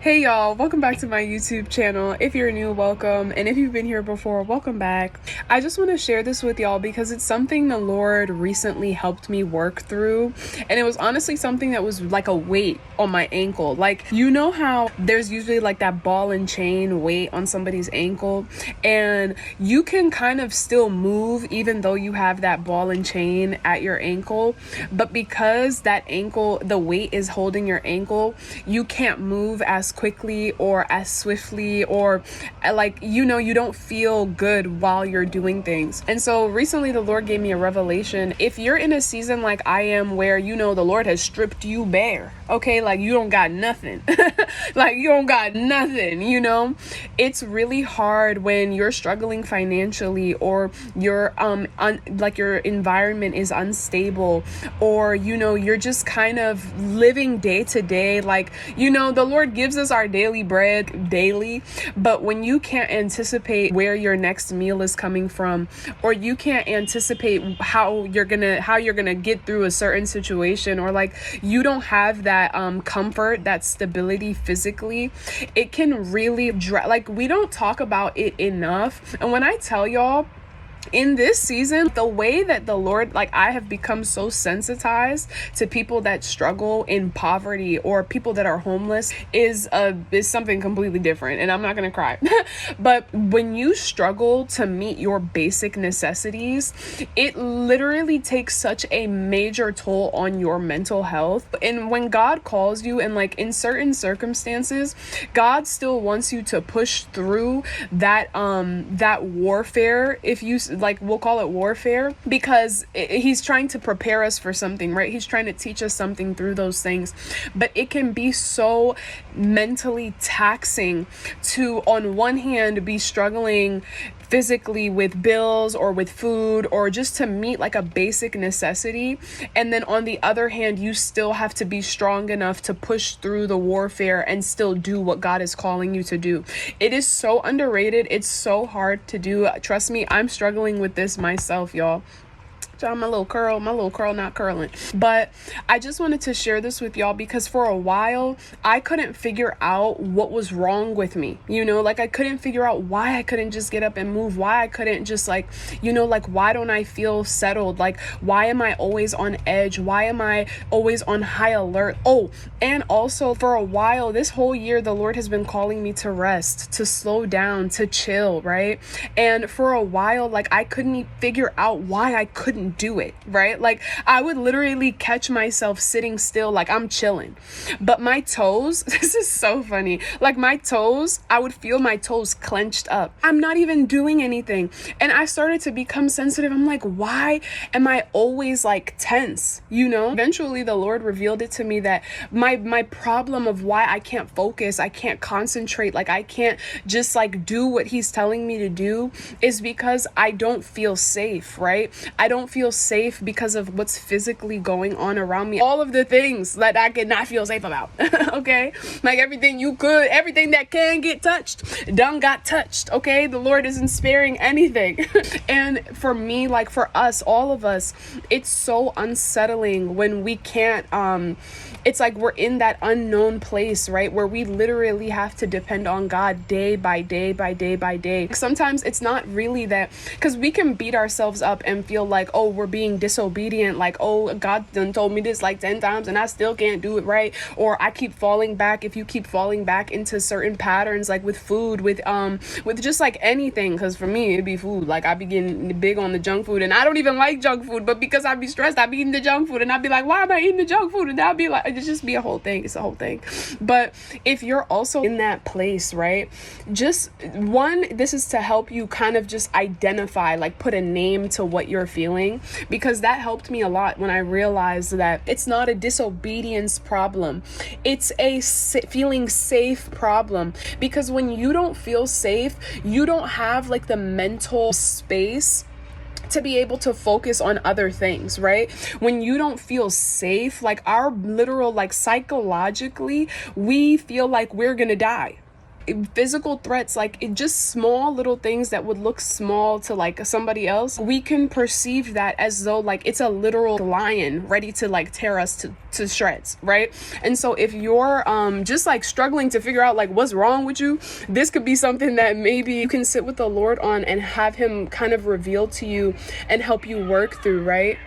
Hey y'all, welcome back to my YouTube channel. If you're new, welcome, and if you've been here before, welcome back. I just want to share this with y'all because it's something the Lord recently helped me work through, and it was honestly something that was like a weight on my ankle. Like, you know how there's usually like that ball and chain weight on somebody's ankle, and you can kind of still move even though you have that ball and chain at your ankle, but because that ankle, the weight is holding your ankle, you can't move as quickly or as swiftly, or like, you don't feel good while you're doing things. And so recently the Lord gave me a revelation. If you're in a season like I am where the Lord has stripped you bare, okay, like you don't got nothing like you don't got nothing, it's really hard when you're struggling financially, or your like your environment is unstable, or you're just kind of living day to day. Like, the Lord gives us our daily bread daily, but when you can't anticipate where your next meal is coming from, or you can't anticipate how you're gonna get through a certain situation, or like you don't have that comfort, that stability physically, it can really like, we don't talk about it enough. And when I tell y'all, in this season, the way that the Lord, like, I have become so sensitized to people that struggle in poverty or people that are homeless is something completely different. And I'm not gonna cry. But when you struggle to meet your basic necessities, it literally takes such a major toll on your mental health. And when God calls you, and like in certain circumstances, God still wants you to push through that warfare, if you like, we'll call it warfare, because he's trying to prepare us for something, right? He's trying to teach us something through those things. But it can be so mentally taxing to, on one hand, be struggling physically with bills or with food, or just to meet like a basic necessity, and then on the other hand, you still have to be strong enough to push through the warfare and still do what God is calling you to do. It is so underrated. It's so hard to do. Trust me, I'm struggling with this myself, y'all. My little curl not curling. But I just wanted to share this with y'all because for a while I couldn't figure out what was wrong with me. Like, I couldn't figure out why I couldn't just get up and move, why I couldn't just like why don't I feel settled? Like, why am I always on edge? Why am I always on high alert? Oh, and also for a while this whole year, the Lord has been calling me to rest, to slow down, to chill, right? And for a while, like, I couldn't figure out why I couldn't do it, right? Like, I would literally catch myself sitting still, like I'm chilling, but my toes, this is so funny, like my toes, I would feel my toes clenched up. I'm not even doing anything. And I started to become sensitive. I'm like, why am I always like tense? Eventually the Lord revealed it to me that my problem of why I can't focus, I can't concentrate, like I can't just like do what he's telling me to do, is because I don't feel safe, right? I don't feel safe because of what's physically going on around me. All of the things that I could not feel safe about. Okay? Like everything that can get touched, done got touched. Okay? The Lord isn't sparing anything. And for me, like for us, all of us, it's so unsettling when we can't, it's like we're in that unknown place, right? Where we literally have to depend on God day by day by day by day. Sometimes it's not really that, because we can beat ourselves up and feel like, oh, we're being disobedient. Like, oh, God done told me this like 10 times and I still can't do it right. Or I keep falling back. If you keep falling back into certain patterns, like with food, with just like anything, because for me, it'd be food. Like, I be getting big on the junk food, and I don't even like junk food, but because I be stressed, I be eating the junk food, and I'd be like, why am I eating the junk food? And I'd be like, it just be a whole thing. It's a whole thing. But if you're also in that place, right, just this is to help you kind of just identify, like put a name to what you're feeling, because that helped me a lot when I realized that it's not a disobedience problem. It's a feeling safe problem, because when you don't feel safe, you don't have like the mental space to be able to focus on other things, right? When you don't feel safe, like our literal, like psychologically, we feel like we're gonna die. physical threats, like just small little things that would look small to like somebody else, we can perceive that as though like it's a literal lion ready to like tear us to shreds, right? And so if you're just like struggling to figure out like what's wrong with you, this could be something that maybe you can sit with the Lord on and have him kind of reveal to you and help you work through, right?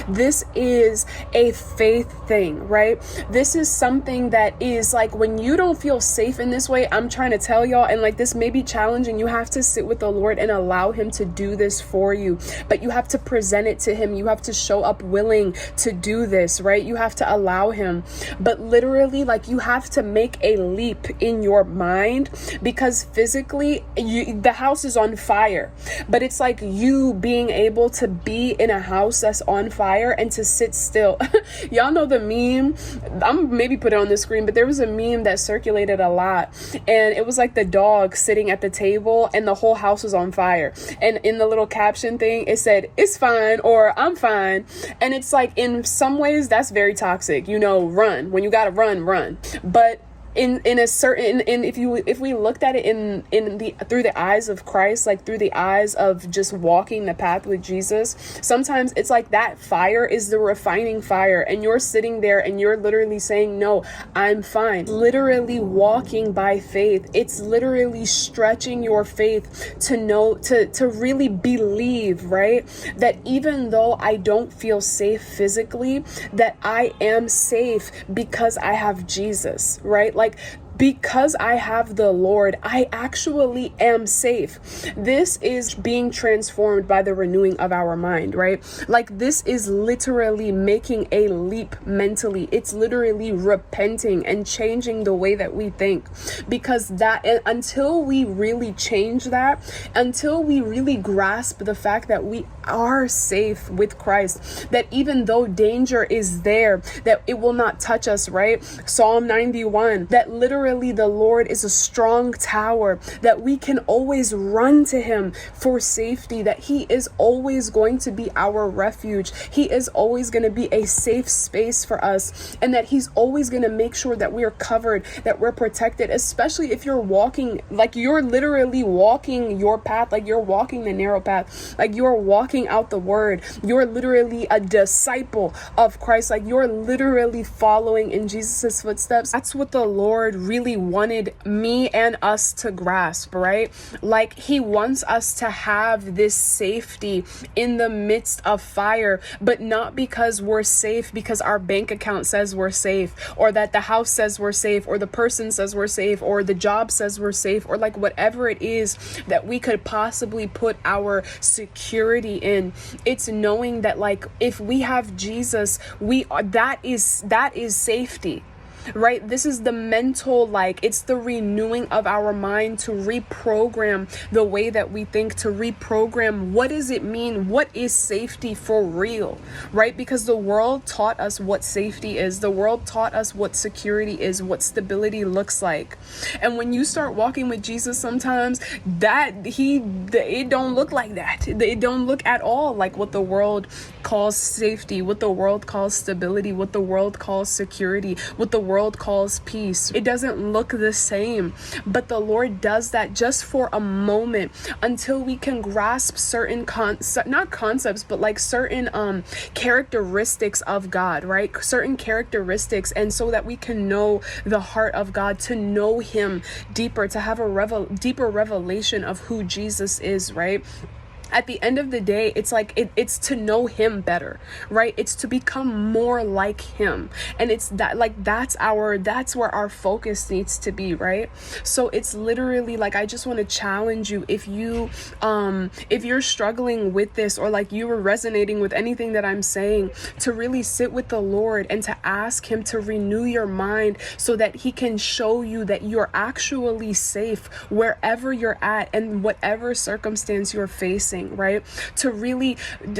This is a faith thing, right? This is something that is like when you don't feel safe in this way, I'm trying to tell y'all, and like this may be challenging. You have to sit with the Lord and allow him to do this for you, but you have to present it to him. You have to show up willing to do this, right? You have to allow him, but literally like you have to make a leap in your mind, because physically the house is on fire, but it's like you being able to be in a house that's on fire and to sit still. Y'all know the meme, I'm maybe put it on the screen, but there was a meme that circulated a lot, and it was like the dog sitting at the table and the whole house was on fire, and in the little caption thing it said, "It's fine," or "I'm fine." And it's like, in some ways that's very toxic, run when you gotta run, but in a certain, if we looked at it through the eyes of Christ, like through the eyes of just walking the path with Jesus, sometimes it's like that fire is the refining fire, and you're sitting there and you're literally saying, "No, I'm fine." Literally walking by faith. It's literally stretching your faith to know, to really believe, right? That even though I don't feel safe physically, that I am safe because I have Jesus, right? Like, because I have the Lord, I actually am safe. This is being transformed by the renewing of our mind, right? Like, this is literally making a leap mentally. It's literally repenting and changing the way that we think, because until we really change that, until we really grasp the fact that we are safe with Christ, that even though danger is there, that it will not touch us, right? Psalm 91, that literally the Lord is a strong tower, that we can always run to him for safety, that he is always going to be our refuge. He is always going to be a safe space for us, and that he's always going to make sure that we are covered, that we're protected, especially if you're walking, like you're literally walking your path, like you're walking the narrow path, like you're walking out the word. You're literally a disciple of Christ, like you're literally following in Jesus's footsteps. That's what the Lord really wanted me and us to grasp, right? Like, he wants us to have this safety in the midst of fire, but not because we're safe because our bank account says we're safe, or that the house says we're safe, or the person says we're safe, or the job says we're safe, or like whatever it is that we could possibly put our security in. It's knowing that like if we have Jesus, that is safety. Right? This is the mental, like it's the renewing of our mind to reprogram the way that we think, to reprogram what does it mean? What is safety for real? Right? Because the world taught us what safety is. The world taught us what security is, what stability looks like. And when you start walking with Jesus, sometimes it don't look like that. It don't look at all like what the world calls safety, what the world calls stability, what the world calls security, what the world calls peace. It doesn't look the same, but the Lord does that just for a moment until we can grasp certain not concepts, but like certain characteristics of God, right? Certain characteristics, and so that we can know the heart of God, to know him deeper, to have a deeper revelation of who Jesus is, right? At the end of the day, it's like it's to know him better, right? It's to become more like him. And it's that, like, that's where our focus needs to be, right? So it's literally like, I just want to challenge you, if you're struggling with this, or like you were resonating with anything that I'm saying, to really sit with the Lord and to ask him to renew your mind so that he can show you that you're actually safe wherever you're at and whatever circumstance you're facing. blessing, right? To really,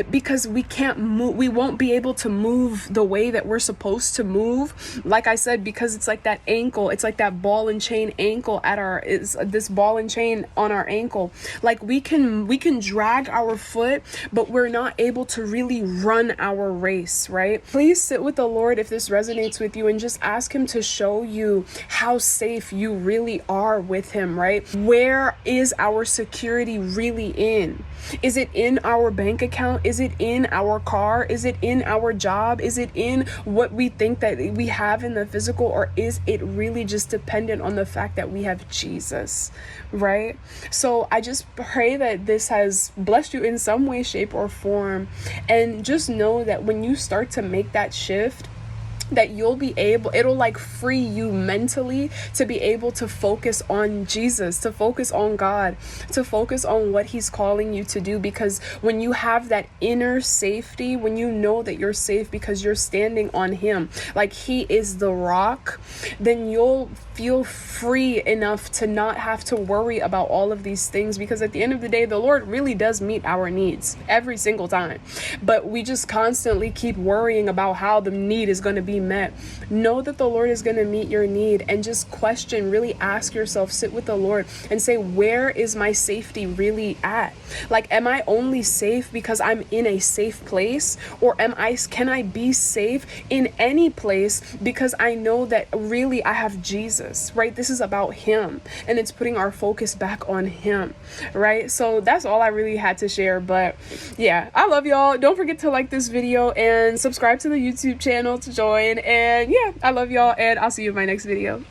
because we can't move, we won't be able to move the way that we're supposed to move. Like I said, because it's like that ankle, it's like that ball and chain ankle is this ball and chain on our ankle. Like we can drag our foot, but we're not able to really run our race, right? Please sit with the Lord if this resonates with you and just ask him to show you how safe you really are with him, right? Where is our security really in? Is it in our bank account? Is it in our car? Is it in our job? Is it in what we think that we have in the physical? Or is it really just dependent on the fact that we have Jesus, right? So I just pray that this has blessed you in some way, shape, or form. And just know that when you start to make that shift, that you'll be able, it'll like free you mentally to be able to focus on Jesus, to focus on God, to focus on what he's calling you to do. Because when you have that inner safety, when you know that you're safe because you're standing on him, like he is the rock, then you'll feel free enough to not have to worry about all of these things. Because at the end of the day, the Lord really does meet our needs every single time. But we just constantly keep worrying about how the need is going to be met. Know that the Lord is going to meet your need, and just question, really ask yourself, sit with the Lord and say, where is my safety really at? Like, am I only safe because I'm in a safe place? Or can I be safe in any place because I know that really I have Jesus, right? This is about him, and it's putting our focus back on him, right? So that's all I really had to share. But yeah, I love y'all. Don't forget to like this video and subscribe to the YouTube channel to join. And yeah, I love y'all, and I'll see you in my next video.